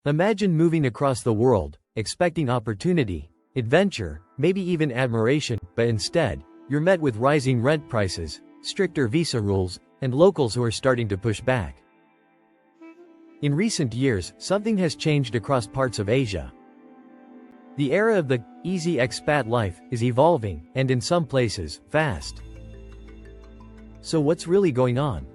Imagine moving across the world, expecting opportunity, adventure, maybe even admiration, but instead, you're met with rising rent prices, stricter visa rules, and locals who are starting to push back. In recent years, something has changed across parts of Asia. The era of the easy expat life is evolving, and in some places, fast. So what's really going on?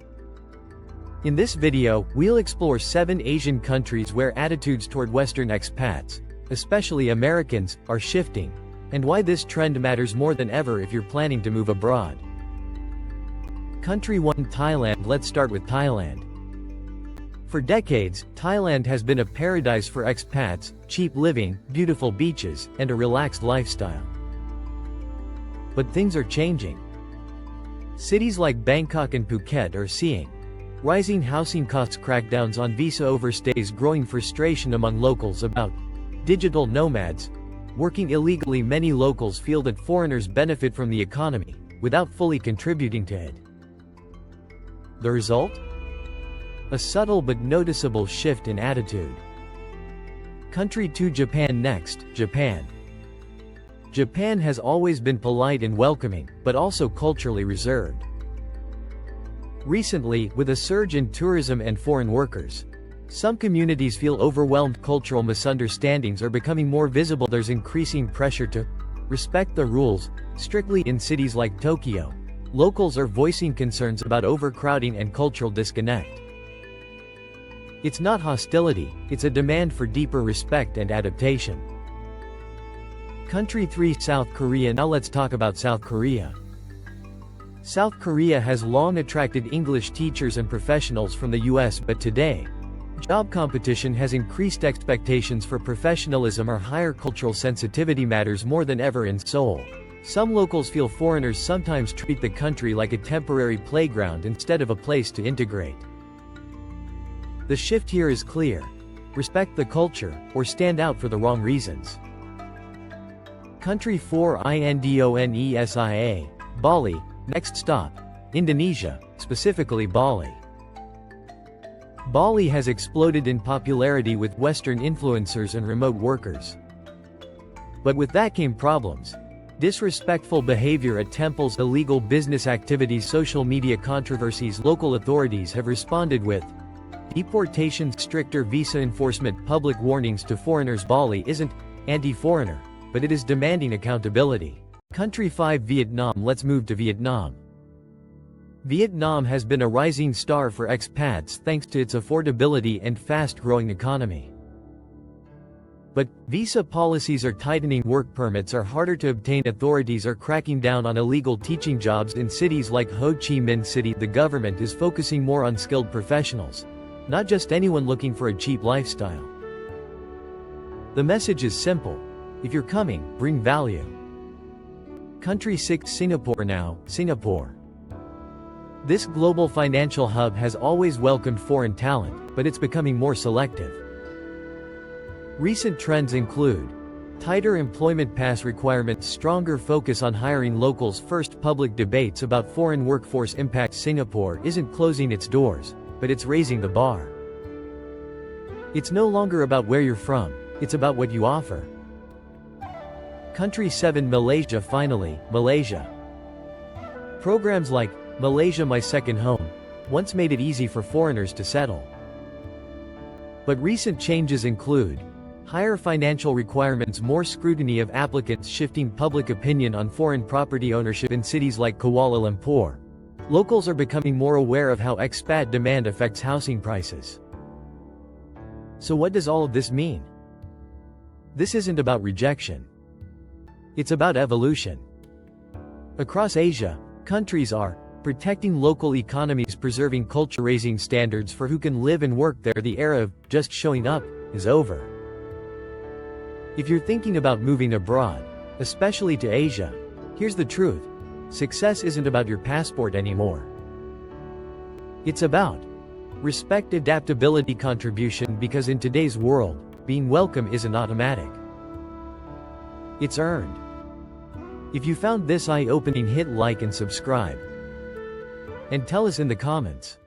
In this video, we'll explore 7 Asian countries where attitudes toward Western expats, especially Americans, are shifting, and why this trend matters more than ever if you're planning to move abroad. Country 1: Thailand. Let's start with Thailand. For decades, Thailand has been a paradise for expats, cheap living, beautiful beaches, and a relaxed lifestyle. But things are changing. Cities like Bangkok and Phuket are seeing rising housing costs, crackdowns on visa overstays, growing frustration among locals about digital nomads working illegally. Many locals feel that foreigners benefit from the economy without fully contributing to it. The result? A subtle but noticeable shift in attitude. Country 2: Japan. Next, Japan. Japan has always been polite and welcoming, but also culturally reserved. Recently, with a surge in tourism and foreign workers, some communities feel overwhelmed. Cultural misunderstandings are becoming more visible. There's increasing pressure to respect the rules strictly. In cities like Tokyo, locals are voicing concerns about overcrowding and cultural disconnect. It's not hostility, it's a demand for deeper respect and adaptation. Country 3: South Korea. Now let's talk about South Korea. South Korea has long attracted English teachers and professionals from the US, but today, job competition has increased. Expectations for professionalism are higher. Cultural sensitivity matters more than ever in Seoul. Some locals feel foreigners sometimes treat the country like a temporary playground instead of a place to integrate. The shift here is clear: respect the culture, or stand out for the wrong reasons. Country 4: Indonesia. Bali. Next stop, Indonesia, specifically Bali. Bali has exploded in popularity with Western influencers and remote workers. But with that came problems. Disrespectful behavior at temples, illegal business activities, social media controversies. Local authorities have responded with deportation, stricter visa enforcement, public warnings to foreigners. Bali isn't anti-foreigner, but it is demanding accountability. Country 5: Vietnam. Let's move to Vietnam. Vietnam has been a rising star for expats thanks to its affordability and fast-growing economy. But visa policies are tightening. Work permits are harder to obtain. Authorities are cracking down on illegal teaching jobs. In cities like Ho Chi Minh City, the government is focusing more on skilled professionals, not just anyone looking for a cheap lifestyle. The message is simple: if you're coming, bring value. Country 6: Singapore. Now, Singapore. This global financial hub has always welcomed foreign talent, but it's becoming more selective. Recent trends include tighter employment pass requirements, stronger focus on hiring locals first. Public debates about foreign workforce impact. Singapore isn't closing its doors, but it's raising the bar. It's no longer about where you're from, it's about what you offer. Country 7: Malaysia. Finally, Malaysia. Programs like Malaysia My Second Home once made it easy for foreigners to settle. But recent changes include higher financial requirements, more scrutiny of applicants, shifting public opinion on foreign property ownership. In cities like Kuala Lumpur, locals are becoming more aware of how expat demand affects housing prices. So what does all of this mean? This isn't about rejection. It's about evolution. Across Asia, countries are protecting local economies, preserving culture, raising standards for who can live and work there. The era of just showing up is over. If you're thinking about moving abroad, especially to Asia, here's the truth: success isn't about your passport anymore. It's about respect, adaptability, contribution, because in today's world, being welcome isn't automatic. It's earned. If you found this eye-opening, hit like and subscribe. And tell us in the comments.